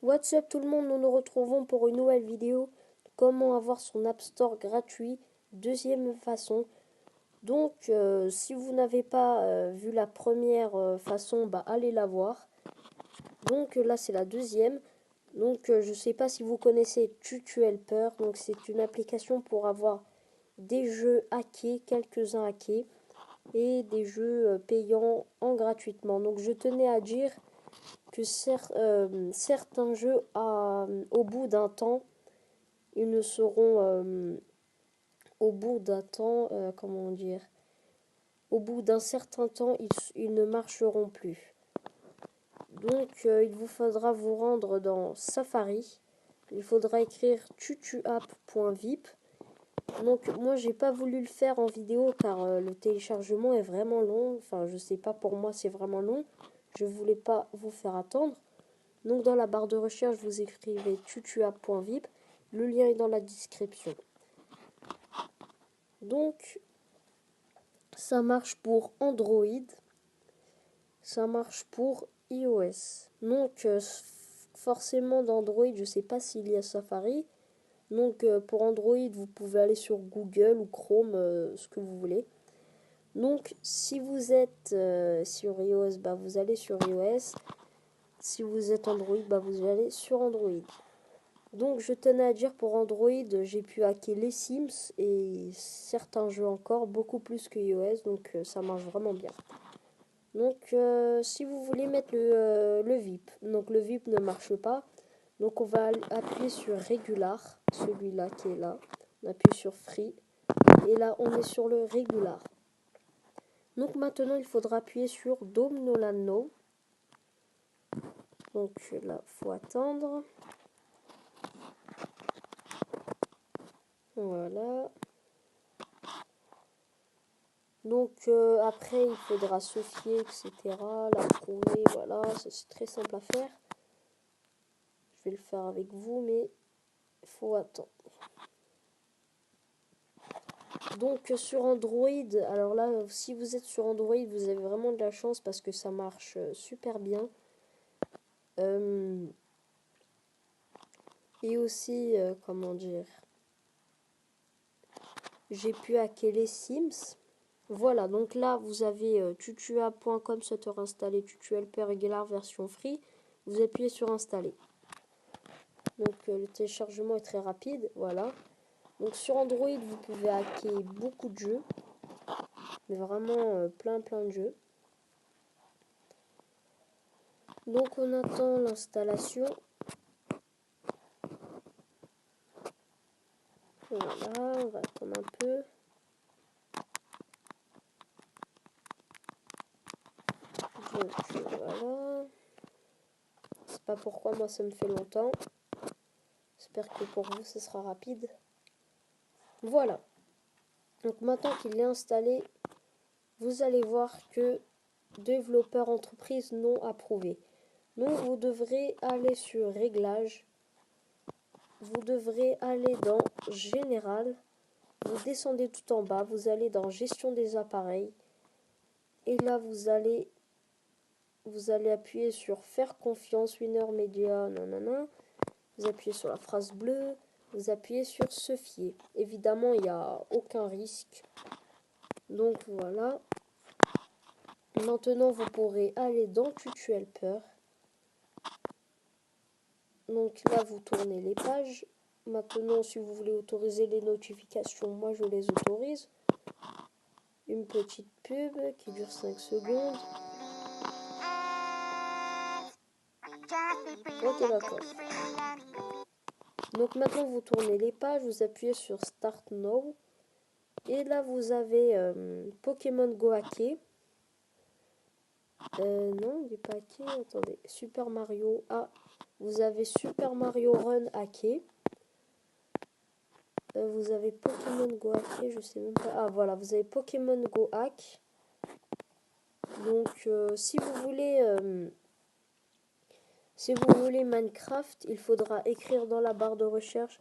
What's up tout le monde, nous nous retrouvons pour une nouvelle vidéo. Comment avoir son App Store gratuit, deuxième façon. Donc si vous n'avez pas vu la première façon, allez la voir. Donc là c'est la deuxième. Donc je sais pas si vous connaissez TutuHelper. Donc c'est une application pour avoir des jeux hackés, quelques-uns hackés, et des jeux payants gratuitement. Donc je tenais à dire que certains jeux, au bout d'un temps, ils ne seront, au bout d'un temps, comment dire, au bout d'un certain temps, ils ne marcheront plus. Donc, il vous faudra vous rendre dans Safari. Il faudra écrire tutuapp.vip. Donc, moi, j'ai pas voulu le faire en vidéo car le téléchargement est vraiment long. Enfin, je sais pas, pour moi, c'est vraiment long. Je voulais pas vous faire attendre. Donc dans la barre de recherche, vous écrivez tutuapp.vip. Le lien est dans la description. Donc ça marche pour Android, ça marche pour iOS. Donc forcément d'Android, je ne sais pas s'il y a Safari. Donc pour Android, vous pouvez aller sur Google ou Chrome, ce que vous voulez. Donc si vous êtes sur iOS, vous allez sur iOS. Si vous êtes Android, vous allez sur Android. Donc je tenais à dire, pour Android, j'ai pu hacker les Sims et certains jeux encore, beaucoup plus que iOS, donc ça marche vraiment bien. Donc si vous voulez mettre le VIP, donc le VIP ne marche pas, donc on va appuyer sur Regular, celui-là qui est là, on appuie sur Free, et là on est sur le Regular. Donc maintenant il faudra appuyer sur Domnolano, donc là faut attendre. Voilà. Donc après il faudra se fier, etc. La trouver, voilà, c'est très simple à faire. Je vais le faire avec vous, mais il faut attendre. Donc sur Android, alors là, si vous êtes sur Android, vous avez vraiment de la chance parce que ça marche super bien. Et aussi, comment dire, j'ai pu hacker les Sims. Voilà, donc là, vous avez tutua.com Setter installé, TutuHelper Regular version free. Vous appuyez sur installer. Donc le téléchargement est très rapide, voilà. Donc sur Android, vous pouvez hacker beaucoup de jeux. Mais vraiment plein de jeux. Donc on attend l'installation. Voilà, on va attendre un peu. Donc voilà. Je sais pas pourquoi moi ça me fait longtemps. J'espère que pour vous ce sera rapide. Voilà. Donc maintenant qu'il est installé, vous allez voir que développeur entreprise non approuvé. Donc vous devrez aller sur réglages. Vous devrez aller dans général. Vous descendez tout en bas. Vous allez dans gestion des appareils. Et là vous allez appuyer sur faire confiance, winner media, nanana. Vous appuyez sur la phrase bleue. Vous appuyez sur se fier. Évidemment, il n'y a aucun risque. Donc voilà. Maintenant, vous pourrez aller dans TutuHelper. Donc là, vous tournez les pages. Maintenant, si vous voulez autoriser les notifications, moi je les autorise. Une petite pub qui dure 5 secondes. Ok, d'accord. Donc maintenant, vous tournez les pages, vous appuyez sur Start Now. Et là, vous avez Pokémon Go hacké. Non, il n'est pas hacké. Attendez, Super Mario. Ah, vous avez Super Mario Run hacké. Vous avez Pokémon Go hacké, je sais même pas. Ah, voilà, vous avez Pokémon Go hack. Donc, si vous voulez Minecraft, il faudra écrire dans la barre de recherche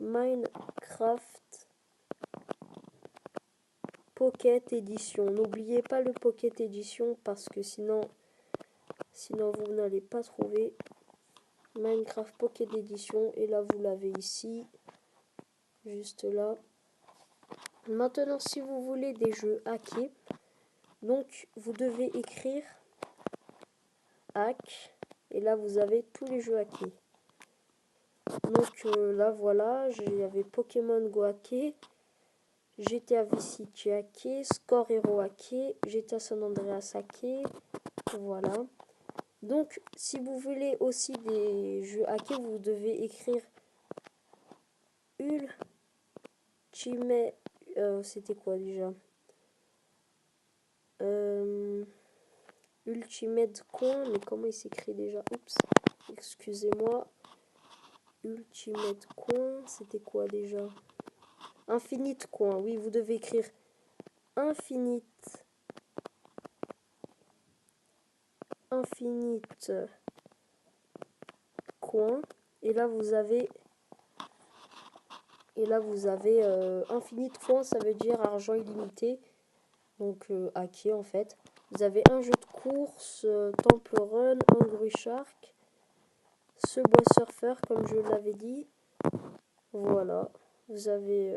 Minecraft Pocket Edition. N'oubliez pas le Pocket Edition parce que sinon vous n'allez pas trouver. Minecraft Pocket Edition. Et là, vous l'avez ici. Juste là. Maintenant, si vous voulez des jeux hackés, donc vous devez écrire hack. Et là, vous avez tous les jeux hackés. Donc là, voilà, j'avais Pokémon Go hacké, GTA Vice City hacké, Score Hero hacké, GTA San Andreas hacké. Voilà. Donc, si vous voulez aussi des jeux hackés, vous devez écrire Ultimate. C'était quoi déjà? Ultimate Coin, mais comment il s'écrit déjà? Oups, excusez-moi. Ultimate Coin, c'était quoi déjà? Infinite Coin, oui, vous devez écrire Infinite Coin. Et là vous avez Infinite Coin, ça veut dire argent illimité. Donc hacké en fait. Vous avez un jeu de course, Temple Run, Angry Shark, Subway Surfer comme je l'avais dit. Voilà. Vous avez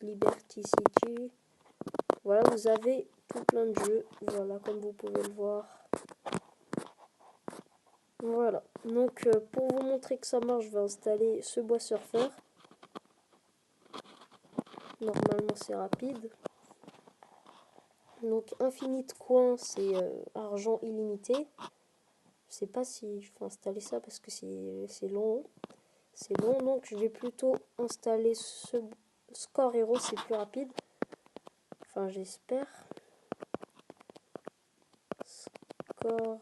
Liberty City. Voilà, vous avez tout plein de jeux. Voilà, comme vous pouvez le voir. Voilà. Donc, pour vous montrer que ça marche, je vais installer Subway Surfer. Normalement, c'est rapide. Donc, Infinite Coin, c'est argent illimité. Je sais pas si je vais installer ça parce que c'est long. C'est long, donc je vais plutôt installer ce Score Hero, c'est plus rapide. Enfin, j'espère. Score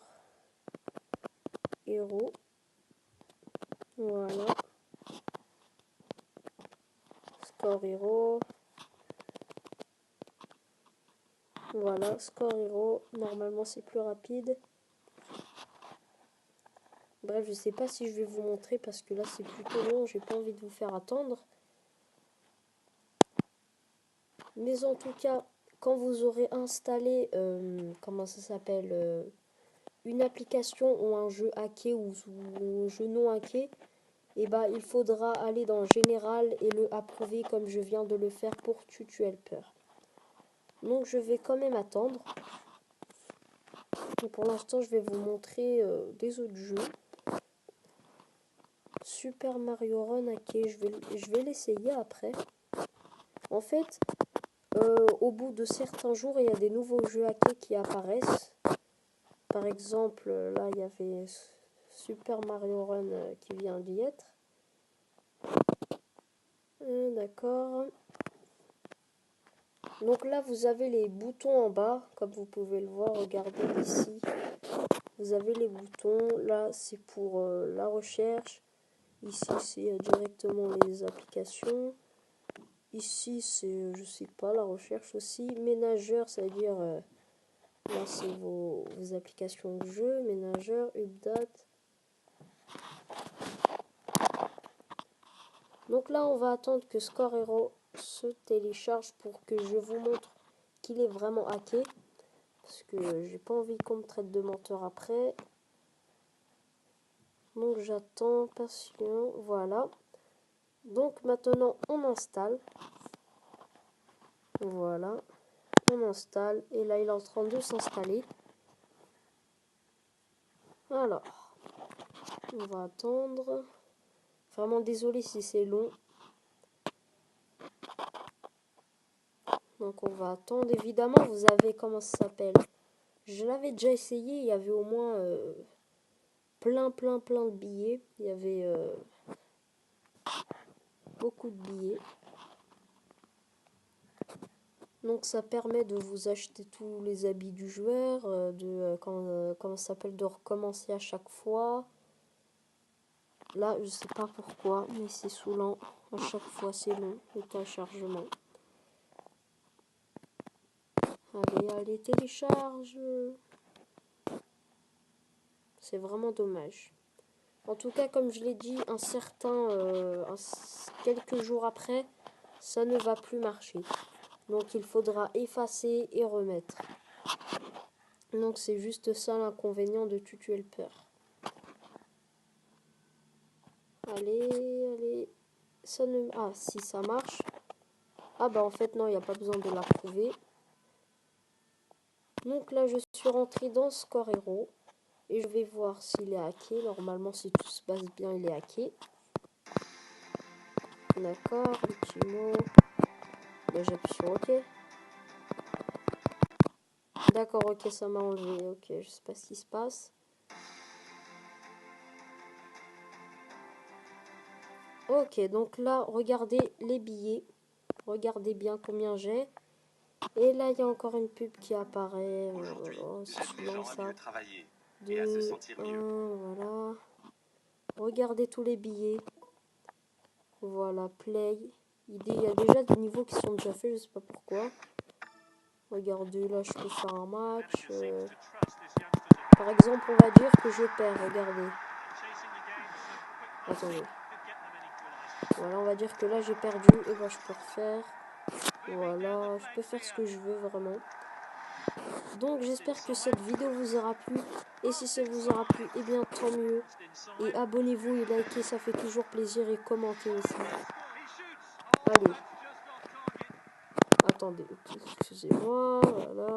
Hero. Voilà. Score Hero. Voilà, Score Hero. Normalement, c'est plus rapide. Bref, je sais pas si je vais vous montrer parce que là, c'est plutôt long. J'ai pas envie de vous faire attendre. Mais en tout cas, quand vous aurez installé, comment ça s'appelle, une application ou un jeu hacké ou un jeu non hacké, et bah, il faudra aller dans Général et le approuver comme je viens de le faire pour TutuHelper. Donc je vais quand même attendre. Et pour l'instant, je vais vous montrer des autres jeux. Super Mario Run hacké, je vais l'essayer après. En fait, au bout de certains jours, il y a des nouveaux jeux hackés qui apparaissent. Par exemple, là, il y avait Super Mario Run qui vient d'y être. D'accord. Donc là, vous avez les boutons en bas, comme vous pouvez le voir. Regardez ici. Vous avez les boutons. Là, c'est pour la recherche. Ici, c'est directement les applications. Ici, c'est, je sais pas, la recherche aussi. Ménageur, ça veut dire, là, c'est vos applications de jeu. Ménageur, update. Donc là, on va attendre que Score Hero se télécharge pour que je vous montre qu'il est vraiment hacké. Parce que j'ai pas envie qu'on me traite de menteur après. Donc j'attends patient. Voilà. Donc maintenant, on installe. Voilà. On installe. Et là, il est en train de s'installer. Alors, on va attendre. Vraiment désolé si c'est long. Donc on va attendre. Évidemment, vous avez, comment ça s'appelle? Je l'avais déjà essayé. Il y avait au moins plein de billets. Il y avait beaucoup de billets. Donc ça permet de vous acheter tous les habits du joueur, comment ça s'appelle, de recommencer à chaque fois. Là, je sais pas pourquoi, mais c'est saoulant. À chaque fois, c'est long, le téléchargement. Allez, télécharge. C'est vraiment dommage. En tout cas, comme je l'ai dit, quelques jours après, ça ne va plus marcher. Donc il faudra effacer et remettre. Donc c'est juste ça l'inconvénient de TutuHelper. Allez. Ça ne... Ah, si, ça marche. Ah bah en fait, non, il n'y a pas besoin de l'approuver. Donc là, je suis rentré dans Score Hero. Et je vais voir s'il est hacké. Normalement, si tout se passe bien, il est hacké. D'accord, un petit mot. Là, j'appuie sur OK. D'accord, OK, ça m'a enlevé. OK, je sais pas ce qui se passe. Ok, donc là, regardez les billets. Regardez bien combien j'ai. Et là, il y a encore une pub qui apparaît. C'est souvent ça. 2, 1, voilà. Regardez tous les billets. Voilà, play. Il y a déjà des niveaux qui sont déjà faits, je sais pas pourquoi. Regardez, là, je peux faire un match. Par exemple, on va dire que je perds, regardez. Attendez. Voilà, on va dire que là, j'ai perdu. Et ben, je peux refaire. Voilà, je peux faire ce que je veux, vraiment. Donc j'espère que cette vidéo vous aura plu. Et si ça vous aura plu, eh bien tant mieux. Et abonnez-vous et likez, ça fait toujours plaisir. Et commentez aussi. Allez. Attendez, excusez-moi, voilà.